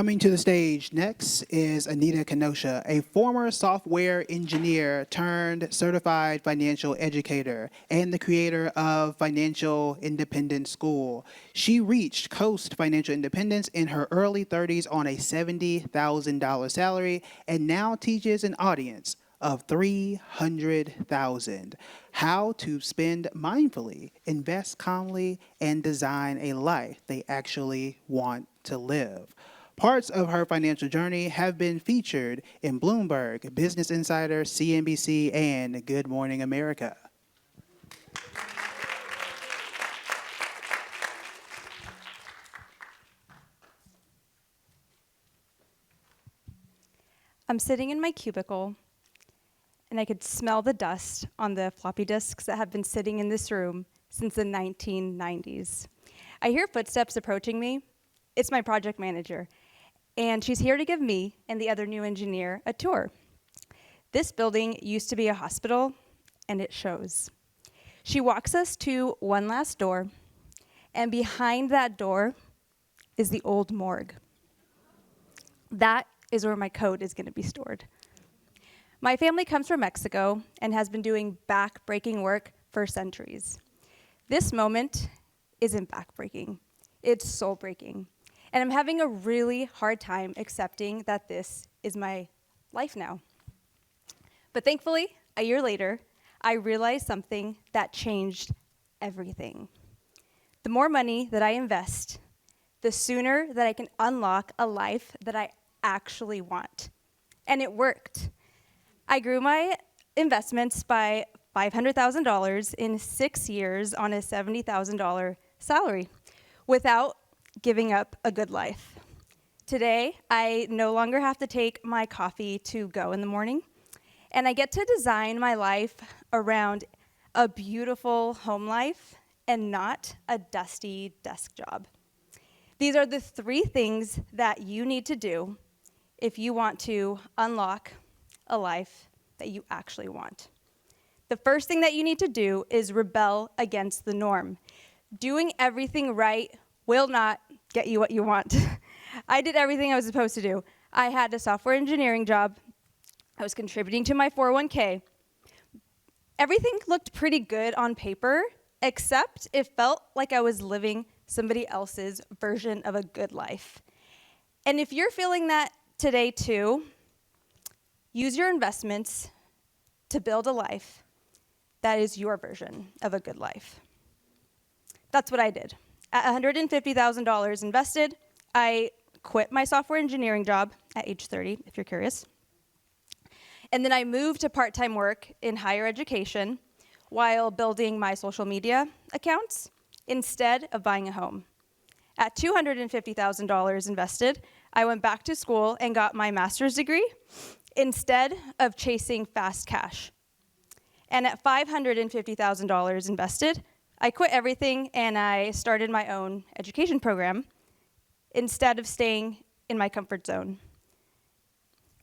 Coming to the stage next is Anita Kinoshita, a former software engineer turned certified financial educator and the creator of Financial Independence School. She reached Coast Financial Independence in her early 30s on a $70,000 salary and now teaches an audience of 300,000 how to spend mindfully, invest calmly, and design a life they actually want to live. Parts of her financial journey have been featured in Bloomberg, Business Insider, CNBC, and Good Morning America. I'm sitting in my cubicle, and I could smell the dust on the floppy disks that have been sitting in this room since the 1990s. I hear footsteps approaching me. It's my project manager. And she's here to give me and the other new engineer a tour. This building used to be a hospital, and it shows. She walks us to one last door, and behind that door is the old morgue. That is where my code is going to be stored. My family comes from Mexico and has been doing back-breaking work for centuries. This moment isn't back-breaking, it's soul-breaking. And I'm having a really hard time accepting that this is my life now. But thankfully, a year later, I realized something that changed everything. The more money that I invest, the sooner that I can unlock a life that I actually want. And it worked. I grew my investments by $500,000 in 6 years on a $70,000 salary without giving up a good life. Today, I no longer have to take my coffee to go in the morning, and I get to design my life around a beautiful home life and not a dusty desk job. These are the 3 things that you need to do if you want to unlock a life that you actually want. The first thing that you need to do is rebel against the norm. Doing everything right will not get you what you want. I did everything I was supposed to do. I had a software engineering job. I was contributing to my 401k. Everything looked pretty good on paper, except it felt like I was living somebody else's version of a good life. And if you're feeling that today too, use your investments to build a life that is your version of a good life. That's what I did. At $150,000 invested, I quit my software engineering job at age 30, if you're curious. And then I moved to part-time work in higher education while building my social media accounts instead of buying a home. At $250,000 invested, I went back to school and got my master's degree instead of chasing fast cash. And at $550,000 invested, I quit everything and I started my own education program instead of staying in my comfort zone.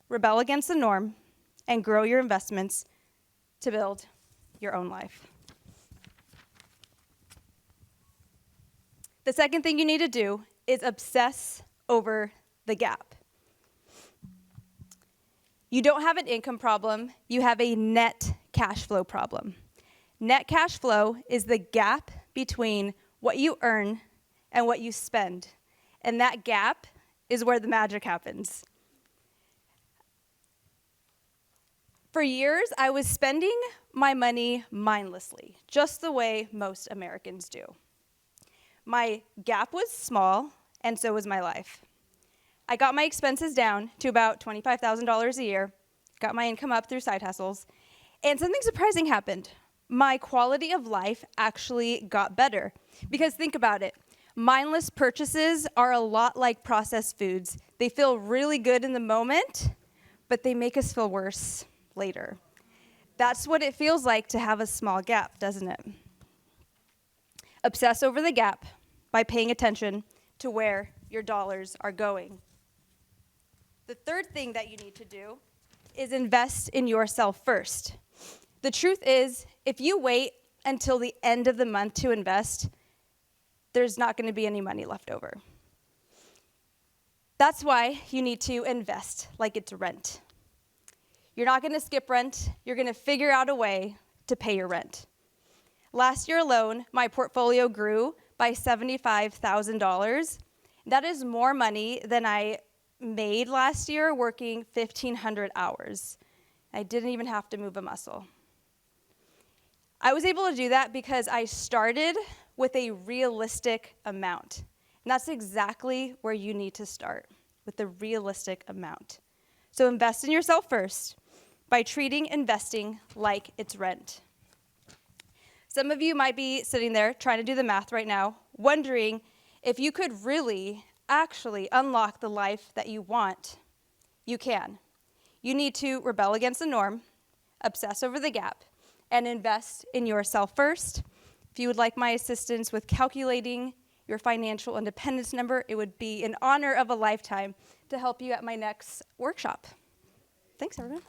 Rebel against the norm and grow your investments to build your own life. The second thing you need to do is obsess over the gap. You don't have an income problem, you have a net cash flow problem. Net cash flow is the gap between what you earn and what you spend. And that gap is where the magic happens. For years, I was spending my money mindlessly, just the way most Americans do. My gap was small, and so was my life. I got my expenses down to about $25,000 a year, got my income up through side hustles, and something surprising happened. My quality of life actually got better. Because think about it, mindless purchases are a lot like processed foods. They feel really good in the moment, but they make us feel worse later. That's what it feels like to have a small gap, doesn't it? Obsess over the gap by paying attention to where your dollars are going. The third thing that you need to do is invest in yourself first. The truth is, if you wait until the end of the month to invest, there's not going to be any money left over. That's why you need to invest like it's rent. You're not going to skip rent. You're going to figure out a way to pay your rent. Last year alone, my portfolio grew by $75,000. That is more money than I made last year working 1,500 hours. I didn't even have to move a muscle. I was able to do that because I started with a realistic amount. And that's exactly where you need to start, with a realistic amount. So invest in yourself first by treating investing like it's rent. Some of you might be sitting there trying to do the math right now, wondering if you could really, actually unlock the life that you want. You can. You need to rebel against the norm, obsess over the gap, and invest in yourself first. If you would like my assistance with calculating your financial independence number, it would be an honor of a lifetime to help you at my next workshop. Thanks, everyone.